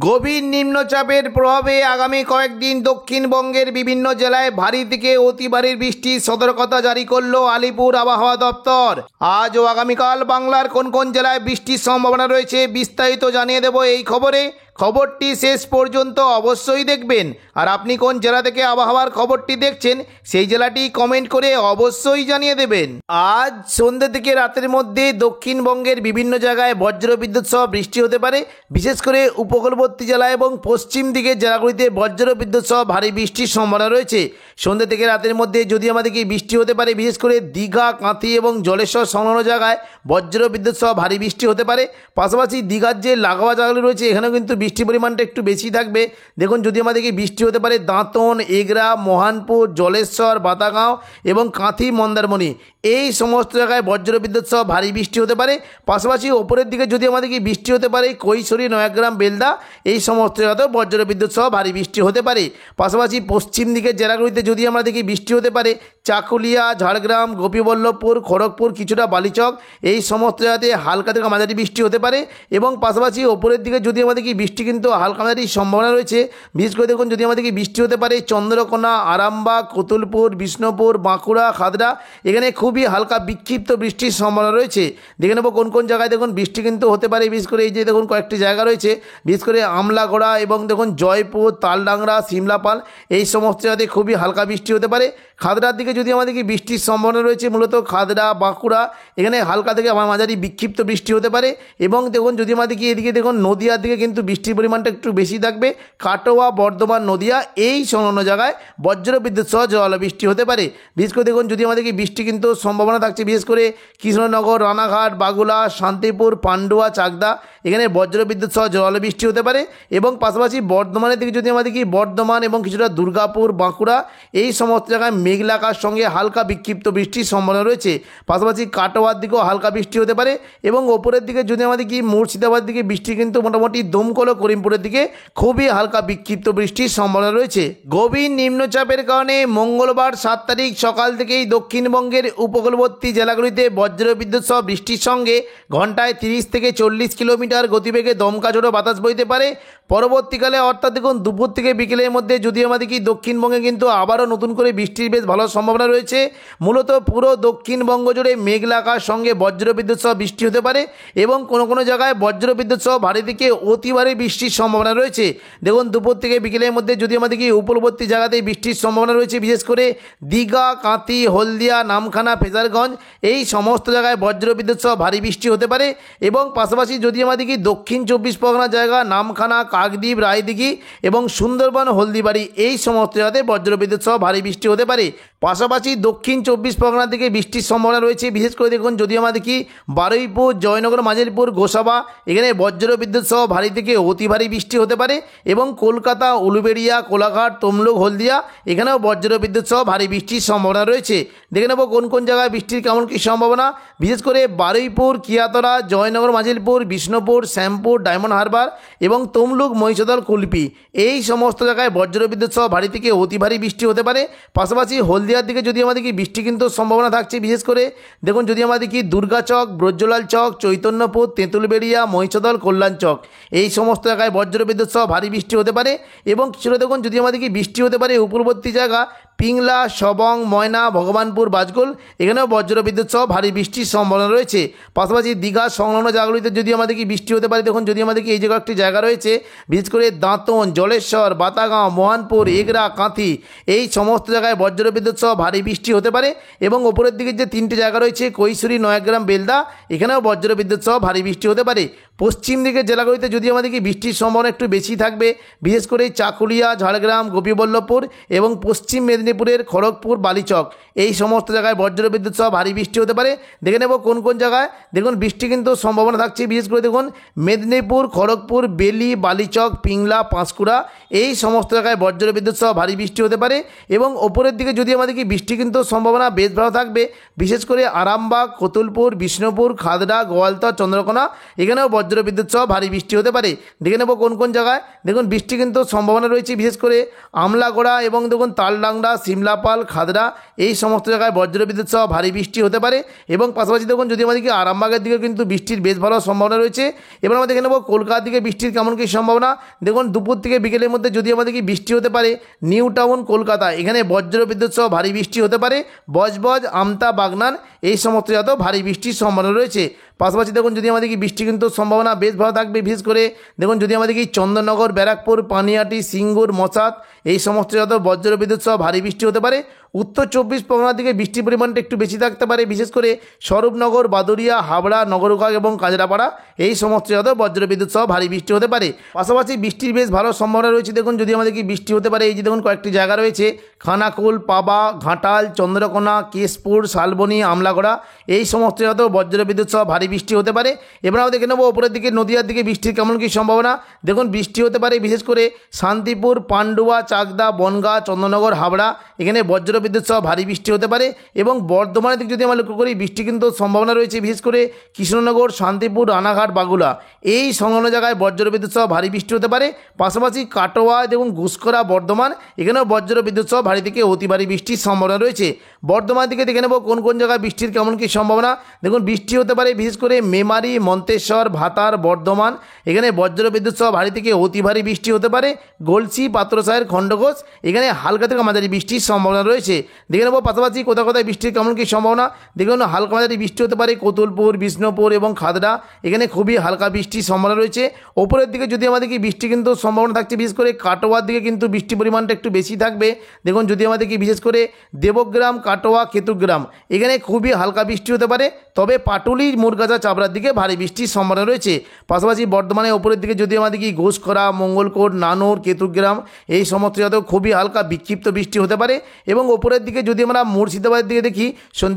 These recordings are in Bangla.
গভীর নিম্নচাপের প্রভাবে আগামী কয়েকদিন দক্ষিণবঙ্গের বিভিন্ন জেলায় ভারী থেকে অতি ভারী বৃষ্টির সতর্কতা জারি করল আলিপুর আবহাওয়া দপ্তর। আজ ও আগামীকাল বাংলার কোন কোন জেলায় বৃষ্টির সম্ভাবনা রয়েছে বিস্তারিত জানিয়ে দেব এই খবরে। খবরটি শেষ পর্যন্ত অবশ্যই দেখবেন। আর আপনি কোন জেলা থেকে আবহাওয়ার খবরটি দেখছেন সেই জেলাটি কমেন্ট করে অবশ্যই জানিয়ে দেবেন। আজ সন্ধ্যা থেকে রাতের মধ্যে দক্ষিণবঙ্গের বিভিন্ন জায়গায় বজ্রবিদ্যুৎ সহ বৃষ্টি হতে পারে। বিশেষ করে উপকূলবর্তী জেলা এবং পশ্চিম দিকের জেলাগুলিতে বজ্রবিদ্যুৎ সহ ভারী বৃষ্টির সম্ভাবনা রয়েছে। সন্ধ্যা থেকে রাতের মধ্যে যদি আমাদেরকে বৃষ্টি হতে পারে, বিশেষ করে দীঘা, কাঁথি এবং জলেশ্বর সংলগ্ন জায়গায় বজ্রবিদ্যুৎ সহ ভারী বৃষ্টি হতে পারে। পাশাপাশি দীঘার যে লাগোয়া জায়গাগুলি রয়েছে এখানেও কিন্তু বৃষ্টির পরিমাণটা একটু বেশি থাকবে। দেখুন, যদি আমাদেরকে বৃষ্টি হতে পারে দাঁতন, এগরা, মহানপুর, জলেশ্বর, বাতাগাঁও এবং কাঁথি, মন্দারমণি, এই সমস্ত জায়গায় বজ্রবিদ্যুৎ সহ ভারী বৃষ্টি হতে পারে। পাশাপাশি ওপরের দিকে যদি আমাদেরকে বৃষ্টি হতে পারে কৈশোরী, নয়াগ্রাম, বেলদা, এই সমস্ত জায়গাতেও বজ্রবিদ্যুৎ সহ ভারী বৃষ্টি হতে পারে। পাশাপাশি পশ্চিম দিকের জেলাগুলিতে যদি আমরা দেখি বৃষ্টি হতে পারে চাকুলিয়া, ঝাড়গ্রাম, গোপীবল্লভপুর, খড়গপুর, কিছুটা বালিচক, এই সমস্ত জায়গাতে হালকা থেকে মাঝারি বৃষ্টি হতে পারে। এবং পাশাপাশি ওপরের দিকে যদি আমাদেরকে বৃষ্টি কিন্তু হালকা মাঝারি সম্ভাবনা রয়েছে। বিশেষ করে দেখুন, যদি আমাদেরকে বৃষ্টি হতে পারে চন্দ্রকোনা, আরামবাগ, কতুলপুর, বিষ্ণুপুর, বাঁকুড়া, খাদড়া, এখানে খুবই হালকা বিক্ষিপ্ত বৃষ্টির সম্ভাবনা রয়েছে। দেখে নেব কোন কোন জায়গায় দেখুন বৃষ্টি কিন্তু হতে পারে। বিশেষ করে এই যে দেখুন কয়েকটি জায়গা রয়েছে, বিশেষ করে আমলাগড়া এবং দেখুন জয়পুর, তালডাংরা, সিমলাপাল, এই সমস্ত জায়গাতে খুবই হালকা বৃষ্টি হতে পারে। খাদড়ার দিকে যদি আমাদেরকে বৃষ্টির সম্ভাবনা রয়েছে, মূলত খাদড়া, বাঁকুড়া, এখানে হালকা থেকে মাঝারি বিক্ষিপ্ত বৃষ্টি হতে পারে। এবং দেখুন, যদি আমাদেরকে এদিকে দেখুন নদিয়ার দিকে কিন্তু বৃষ্টির পরিমাণটা একটু বেশি থাকবে। কাটোয়া, বর্ধমান, নদিয়া, এই সংলগ্ন জায়গায় বজ্রবিদ্যুৎ সহ জলবৃষ্টি হতে পারে। বিশেষ করে দেখুন, যদি আমাদেরকে বৃষ্টি কিন্তু সম্ভাবনা থাকছে বিশেষ করে কৃষ্ণনগর, রানাঘাট, বাগুলা, শান্তিপুর, পান্ডুয়া, চাকদা, এখানে বজ্রবিদ্যুৎ সহ জলবৃষ্টি হতে পারে। এবং পাশাপাশি বর্ধমানের দিকে যদি আমাদেরকে বর্ধমান এবং কিছুটা দুর্গাপুর, বাঁকুড়া, এই সমস্ত জায়গায় মেঘলা আকাশের সঙ্গে হালকা বিক্ষিপ্ত বৃষ্টির সম্ভাবনা রয়েছে। পাশাপাশি কাটোয়ার দিকেও হালকা বৃষ্টি হতে পারে। এবং ওপরের দিকে যদি আমাদের কি মুর্শিদাবাদ দিকে বৃষ্টি কিন্তু মোটামুটি দমকল ও করিমপুরের দিকে খুবই হালকা বিক্ষিপ্ত বৃষ্টির সম্ভাবনা রয়েছে। গভীর নিম্নচাপের কারণে মঙ্গলবার 7 তারিখ সকাল থেকেই দক্ষিণবঙ্গের উপকূলবর্তী জেলাগুলিতে বজ্রবিদ্যুৎ সহ বৃষ্টির সঙ্গে ঘন্টায় 30 থেকে 40 কিলোমিটার গতিবেগে দমকা ঝোড়ো বাতাস বইতে পারে। পরবর্তীকালে অর্থাৎ দেখুন দুপুর থেকে বিকেলের মধ্যে যদি আমাদের কি দক্ষিণবঙ্গে কিন্তু আবারও নতুন করে বৃষ্টির বেশ ভালো সম্ভাবনা রয়েছে। মূলত পুরো দক্ষিণবঙ্গ জুড়ে মেঘলা আকাশের সঙ্গে বজ্রবিদ্যুৎ সহ বৃষ্টি হতে পারে এবং কোনো কোনো জায়গায় বজ্রবিদ্যুৎ সহ ভারী থেকে অতি ভারী বৃষ্টির সম্ভাবনা রয়েছে। দেখুন, দুপুর থেকে বিকেলের মধ্যে যদি আমাদের কি উপকূলবর্তী জায়গাতে বৃষ্টির সম্ভাবনা রয়েছে। বিশেষ করে দীঘা, কাঁথি, হলদিয়া, নামখানা, ফেজারগঞ্জ, এই সমস্ত জায়গায় বজ্রবিদ্যুৎ সহ ভারী বৃষ্টি হতে পারে। এবং পাশাপাশি যদি আমাদের কি দক্ষিণ 24 পরগনা জায়গা নামখানা, কাকদ্বীপ, রায়দিঘি এবং সুন্দরবন, হলদিবাড়ি, এই সমস্ত জায়গাতে বজ্রবিদ্যুৎ সহ ভারী বৃষ্টি হতে পারে। পাশাপাশি দক্ষিণ 24 পরগনার দিকে বৃষ্টির সম্ভাবনা রয়েছে। বিশেষ করে দেখুন, যদি আমাদের কি বারুইপুর, জয়নগর, মাঝেরপুর, গোসাবা, এখানে বজ্রবিদ্যুৎ সহ ভারী থেকে অতি ভারী বৃষ্টি হতে পারে। এবং কলকাতা, উলুবেড়িয়া, কোলাঘাট, তমলুক, হলদিয়া, এখানেও বজ্রবিদ্যুৎ সহ ভারী বৃষ্টির সম্ভাবনা রয়েছে। দেখে নেব কোন কোন জায়গায় বৃষ্টির কেমন কী সম্ভাবনা। বিশেষ করে বারুইপুর, কিয়াতরা, জয়নগর, মাঝেরপুর, বিষ্ণুপুর, শ্যামপুর, ডায়মন্ড হারবার এবং তমলুক, মহিষাদল, কুলপি, এই সমস্ত জায়গায় বজ্রবিদ্যুৎ সহ ভারী থেকে অতি ভারী বৃষ্টি হতে পারে। পাশাপাশি হলদিয়ার দিকে যদি আমাদের কি বৃষ্টি কিন্তু সম্ভাবনা থাকছে। বিশেষ করে দেখুন, যদি আমাদের কি দুর্গাচক, ব্রজলাল চক, চৈতন্যপুর, তেঁতুলবেড়িয়া, মহিষাদল, কল্যাণ চক, এই সমস্ত জায়গায় বজ্রবিদ্যুৎ সহ ভারী বৃষ্টি হতে পারে। এবং কিছুটা দেখুন, যদি আমাদের কি বৃষ্টি হতে পারে উপকূলবর্তী জায়গা পিংলা, সবং, ময়না, ভগবানপুর, বাজগোল, এখানেও বজ্রবিদ্যুৎ সহ ভারী বৃষ্টির সম্ভাবনা রয়েছে। পাশাপাশি দীঘা সংলগ্ন জায়গাগুলিতে যদি আমাদের কি বৃষ্টি হতে পারে। দেখুন, যদি আমাদের কি এই জায়গা একটি জায়গা রয়েছে বিশেষ করে দাঁতন, জলেশ্বর, বাতাগাঁও, মহানপুর, এগরা, কাঁথি, এই সমস্ত জায়গায় বজ্রবিদ্যুৎ সহ ভারী বৃষ্টি হতে পারে। এবং ওপরের দিকে যে 3টে জায়গা রয়েছে কৈশোরী, নয়াগ্রাম, বেলদা, এখানেও বজ্রবিদ্যুৎ সহ ভারী বৃষ্টি হতে পারে। পশ্চিম দিকের জেলাগুলিতে যদি আমাদের কি বৃষ্টির সম্ভাবনা একটু বেশি থাকবে। বিশেষ করে চাকুলিয়া, ঝাড়গ্রাম, গোপীবল্লভপুর এবং পশ্চিম মেদিনীপুরের খড়গপুর, বালিচক, এই সমস্ত জায়গায় বজ্রবিদ্যুৎ সহ ভারী বৃষ্টি হতে পারে। দেখে নেব কোন কোন জায়গায় দেখুন বৃষ্টি কিন্তু সম্ভাবনা থাকছে। বিশেষ করে দেখুন মেদিনীপুর, খড়গপুর, বেলি, বালিচক, পিংলা, পাঁশকুড়া, এই সমস্ত জায়গায় বজ্রবিদ্যুৎ সহ ভারী বৃষ্টি হতে পারে। এবং ওপরের দিকে যদি আমাদের কি বৃষ্টি কিন্তু সম্ভাবনা বেশ ভালো থাকবে। বিশেষ করে আরামবাগ, কতুলপুর, বিষ্ণুপুর, খাদড়া, গোয়ালতর, চন্দ্রকোনা, এখানেও বজ্রবিদ্যুৎ সহ ভারী বৃষ্টি হতে পারে। দেখে নেব কোন কোন জায়গায় দেখুন বৃষ্টি কিন্তু সম্ভাবনা রয়েছে, বিশেষ করে আমলাগড়া এবং দেখুন তালডাংরা, সিমলাপাল, খাদড়া এই সমস্ত জায়গায় বজ্রবিদ্যুৎ সহ ভারী বৃষ্টি হতে পারে। এবং পাশাপাশি দেখুন যদি আমাদেরকে আরামবাগের দিকে কিন্তু বৃষ্টির বেশ ভালো সম্ভাবনা রয়েছে। এবার আমরা দেখে নেব কলকাতার দিকে বৃষ্টির কেমন কী সম্ভাবনা। দেখুন দুপুর থেকে বিকেলের মধ্যে যদি আমাদেরকে বৃষ্টি হতে পারে নিউ টাউন কলকাতা, এখানে বজ্রবিদ্যুৎ সহ ভারী বৃষ্টি হতে পারে। বজবজ, আমতা, বাগনান এই সমস্ত জায়গাতেও ভারী বৃষ্টির সম্ভাবনা রয়েছে। পাশাপাশি দেখুন যদি আমাদেরকে বৃষ্টি কিন্তু সম্ভাবনা বেশ ভালো থাকবে, বিশেষ করে দেখুন যদি আমাদেরকে চন্দননগর, ব্যারাকপুর, পানিহাটি, সিঙ্গুর, মশাত এই সমস্ত জায়গাতেও বজ্রবিদ্যুৎ সহ ভারী বৃষ্টি হতে পারে। উত্তর 24 পরগনার দিকে বৃষ্টির পরিমাণটা একটু বেশি থাকতে পারে, বিশেষ করে স্বরূপনগর, বাদুরিয়া, হাবড়া, নগরকাগ এবং কাজরাপাড়া এই সমস্ত জায়গাতেও বজ্রবিদ্যুৎ সহ ভারী বৃষ্টি হতে পারে। পাশাপাশি বৃষ্টির বেশ ভালো সম্ভাবনা রয়েছে। দেখুন যদি আমাদেরকে বৃষ্টি হতে পারে এই যে দেখুন কয়েকটি জায়গা রয়েছে, খানাকুল, পাবা, ঘাটাল, চন্দ্রকোনা, কেশপুর, শালবনী, আমলাগড়া এই সমস্ত জায়গাতেও বজ্রবিদ্যুৎ সহ ভারী বৃষ্টি হতে পারে। এবার আমরা দেখে নেবো ওপরের দিকে নদীয়ার দিকে বৃষ্টির কেমন কী সম্ভাবনা। দেখুন বৃষ্টি হতে পারে বিশেষ করে শান্তিপুর, পান্ডুয়া, চাকদা, বনগাঁ, চন্দননগর, হাবড়া এখানে বজ্রবিদ্যুৎ সহ ভারী বৃষ্টি হতে পারে। এবং বর্ধমানের দিকে যদি আমরা লক্ষ্য করি বৃষ্টি কিন্তু সম্ভাবনা রয়েছে, বিশেষ করে কৃষ্ণনগর, শান্তিপুর, রানাঘাট, বাগুলা এই সংলগ্ন জায়গায় বজ্রবিদ্যুৎ সহ ভারী বৃষ্টি হতে পারে। পাশাপাশি কাটোয়া এবং ঘুষকরা, বর্ধমান এখানেও বজ্রবিদ্যুৎ সহ ভারী থেকে অতি ভারী বৃষ্টির সম্ভাবনা রয়েছে। বর্ধমান দিকে দেখে নেব কোন কোন জায়গায় বৃষ্টির কেমন কী সম্ভাবনা। দেখুন বৃষ্টি হতে পারে বিশেষ করে মেমারি, মন্তেশ্বর, ভাতার, বর্ধমান এখানে বজ্রবিদ্যুৎ সহ ভারী থেকে অতি ভারী বৃষ্টি হতে পারে। গলসি, পাত্রসাহের, খণ্ডঘোষ এখানে হালকা থেকে মাঝারি বৃষ্টির সম্ভাবনা রয়েছে। দেখে নেব পাশাপাশি কোথাও কোথায় বৃষ্টির কেমন কী সম্ভাবনা। দেখুন হালকা মাঝারি বৃষ্টি হতে পারে কতুলপুর, বিষ্ণুপুর এবং খাদড়া এখানে খুবই হালকা বৃষ্টির সম্ভাবনা রয়েছে। ওপরের দিকে যদি আমাদেরকে বৃষ্টি কিন্তু সম্ভাবনা থাকছে, বিশেষ করে কাটোয়ার দিকে কিন্তু বৃষ্টির পরিমাণটা একটু বেশি থাকবে। দেখুন যদি আমাদেরকে বিশেষ করে দেবগ্রাম, কাটোয়া, কেতুগ্রাম এখানে খুবই হালকা বৃষ্টি হতে পারে, তবে পাটুলি, মুরগাছা, চাপড়ার দিকে ভারী বৃষ্টির সম্ভাবনা রয়েছে। পাশাপাশি বর্ধমানের ওপরের দিকে যদি আমাদেরকে ঘোষকরা, মঙ্গলকোট, নানুর, কেতুগ্রাম এই সমস্ত জায়গাতেও খুবই হালকা বিক্ষিপ্ত বৃষ্টি হতে পারে। এবং ওপরের দিকে যদি আমরা মুর্শিদাবাদের দিকে দেখি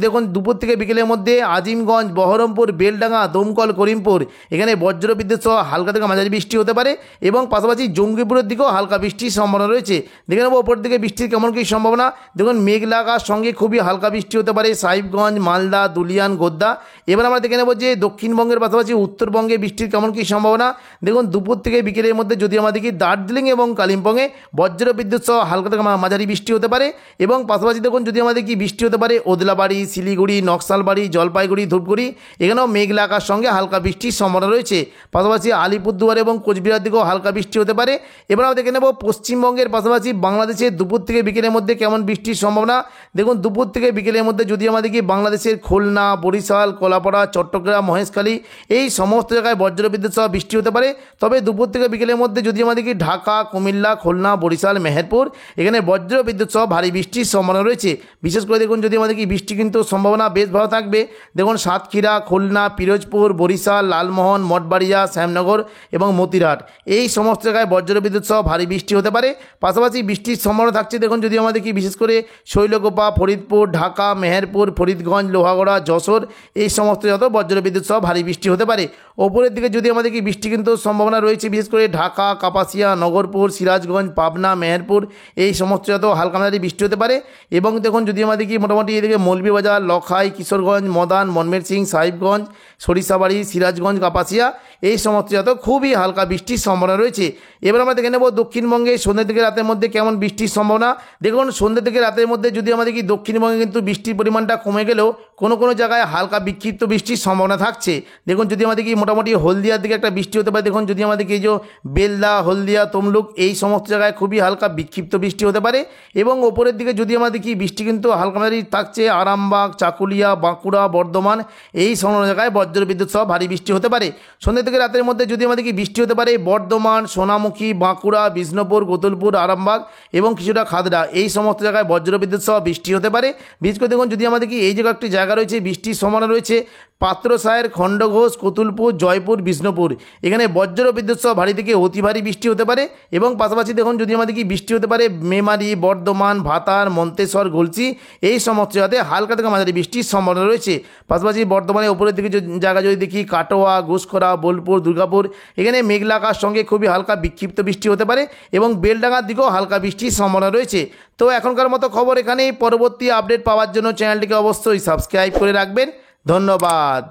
দেখুন দুপুর থেকে বিকেলের মধ্যে আজিমগঞ্জ, বহরমপুর, বেলডাঙ্গা, দমকল, করিমপুর এখানে বজ্রবিদ্যুৎ সহ হালকা থেকে মাঝারি বৃষ্টি হতে পারে। এবং পাশাপাশি জঙ্গিপুরের দিকেও হালকা বৃষ্টির সম্ভাবনা রয়েছে। দেখে নেব ওপর দিকে বৃষ্টির কেমন কী সম্ভাবনা। দেখুন মেঘলা আকাশ সঙ্গে খুবই হালকা বৃষ্টি হতে পারে সাহিবগঞ্জ, মালদা, দুলিয়ান, গোদ্দা। এবার আমরা দেখে নেব যে দক্ষিণবঙ্গের পাশাপাশি উত্তরবঙ্গে বৃষ্টির কেমন কী সম্ভাবনা। দেখুন দুপুর থেকে বিকেলের মধ্যে যদি আমাদেরকে দার্জিলিং এবং কালিম্পংয়ে বজ্রবিদ্যুৎ সহ হালকা থেকে মাঝারি বৃষ্টি হতে পারে। এবং পাশাপাশি দেখুন যদি আমাদের কি বৃষ্টি হতে পারে ওদলাবাড়ি, শিলিগুড়ি, নকশালবাড়ি, জলপাইগুড়ি, ধূপগুড়ি এখানেও মেঘলা আকাশ সঙ্গে হালকা বৃষ্টির সম্ভাবনা রয়েছে। পাশাপাশি আলিপুরদুয়ার এবং কোচবিহার দিকেও হালকা বৃষ্টি হতে পারে। এবার আমরা দেখে নেব পশ্চিমবঙ্গের পাশাপাশি বাংলাদেশের দুপুর থেকে বিকেলের মধ্যে কেমন বৃষ্টির সম্ভাবনা। দেখুন দুপুর থেকে বিকেলের মধ্যে যদি আমাদেরকে বাংলাদেশের খুলনা, বরিশাল, কলাপাড়া, চট্টগ্রাম, মহেশখালী এই সমস্ত জায়গায় বজ্রবিদ্যুৎ সহ বৃষ্টি হতে পারে। তবে দুপুর থেকে বিকেলের মধ্যে যদি আমাদেরকে ঢাকা, কুমিল্লা, খুলনা, বরিশাল, মেহেরপুর এখানে বজ্রবিদ্যুৎ সহ ভারী বৃষ্টির সম্ভাবনা রয়েছে। বিশেষ করে দেখুন যদি আমাদেরকে বৃষ্টি কিন্তু সম্ভাবনা বেশ ভালো থাকবে। দেখুন সাতক্ষীরা, খুলনা, পিরোজপুর, বরিশাল, লালমোহন, মঠবাড়িয়া, শ্যামনগর এবং মতিরাট এই সমস্ত জায়গায় বজ্রবিদ্যুৎ সহ ভারী বৃষ্টি হতে পারে। পাশাপাশি বৃষ্টির সম্ভাবনা থাকছে দেখুন যদি আমাদেরকে বিশেষ করে শৈলকুপা, ফরিদপুর, ঢাকা, মেহেরপুর, ফরিদগঞ্জ, লোহাগড়া, যশোর এই সমস্ত যত বজ্রবিদ্যুৎ সহ ভারী বৃষ্টি হতে পারে। ওপরের দিকে যদি আমাদেরকে বৃষ্টি কিন্তু সম্ভাবনা রয়েছে, বিশেষ করে ঢাকা, কাপাসিয়া, নগরপুর, সিরাজগঞ্জ, পাবনা, মেহেরপুর এই সমস্ত যত হালকা মাঝারি বৃষ্টি হতে পারে। এবং দেখুন যদি আমাদেরকে মোটামুটি এদিকে মৌলভীবাজার, লখাই, কিশোরগঞ্জ, মদান, মনমেরসিং, সাহিবগঞ্জ, সরিষাবাড়ি, সিরাজগঞ্জ, কাপাসিয়া এই সমস্ত যত খুবই হালকা বৃষ্টির সম্ভাবনা রয়েছে। এবার আমরা দেখে নেব দক্ষিণবঙ্গে সন্ধ্যে থেকে রাতের মধ্যে কেমন বৃষ্টির সম্ভাবনা। দেখুন সন্ধ্যে থেকে রাতের মধ্যে যদি আমাদেরকে দক্ষিণবঙ্গে কিন্তু বৃষ্টির পরিমাণটা কমে গেলেও কোনো কোনো জায়গায় হালকা বিক্ষিপ্ত বৃষ্টির সম্ভাবনা থাকছে। দেখুন যদি আমাদেরকে মোটামুটি হলদিয়ার দিকে একটা বৃষ্টি হতে পারে। দেখুন যদি আমাদেরকে এই যে বেলদা, হলদিয়া, তমলুক এই সমস্ত জায়গায় খুবই হালকা বিক্ষিপ্ত বৃষ্টি হতে পারে। এবং ওপরের দিকে যদি আমাদের কি বৃষ্টি কিন্তু হালকা মাঝারি থাকছে আরামবাগ, চাকুলিয়া, বাঁকুড়া, বর্ধমান এই সংলগ্ন জায়গায় বজ্রবিদ্যুৎ সহ ভারী বৃষ্টি হতে পারে। সন্ধ্যা থেকে রাতের মধ্যে যদি আমাদের কি বৃষ্টি হতে পারে বর্ধমান, সোনামুখী, বাঁকুড়া, বিষ্ণুপুর, গোতুলপুর, আরামবাগ এবং কিছুটা খাদড়া এই সমস্ত জায়গায় বজ্রবিদ্যুৎ সহ বৃষ্টি হতে পারে। বিশেষ করে দেখুন যদি আমাদের কি এই জায়গায় একটি জায়গা রয়েছে বৃষ্টির সম্ভাবনা রয়েছে পাত্রসায়ের, খণ্ডঘোষ, কতুলপুর, জয়পুর, বিষ্ণুপুর এখানে বজ্রবিদ্যুৎ সহ ভারী থেকে অতি ভারী বৃষ্টি হতে পারে। এবং পাশাপাশি দেখুন যদি আমাদের কি বৃষ্টি হতে পারে মেমারি, বর্ধমান, ভাতার, মন্তেশ্বর, গলসি এই সমস্ত জায়গাতে হালকা থেকে মাঝারি বৃষ্টির সম্ভাবনা রয়েছে। পাশাপাশি বর্ধমানের উপরের দিকে জায়গা যদি দেখি কাটোয়া, ঘুষকরা, বোলপুর, দুর্গাপুর এখানে মেঘলা আকাশ সঙ্গে খুবই হালকা বিক্ষিপ্ত বৃষ্টি হতে পারে। এবং বেলডাঙ্গার দিকেও হালকা বৃষ্টির সম্ভাবনা রয়েছে। তো এখনকার মতো খবর এখানেই। পরবর্তী আপডেট পাওয়ার জন্য চ্যানেলটিকে অবশ্যই সাবস্ক্রাইব করে রাখবেন। ধন্যবাদ।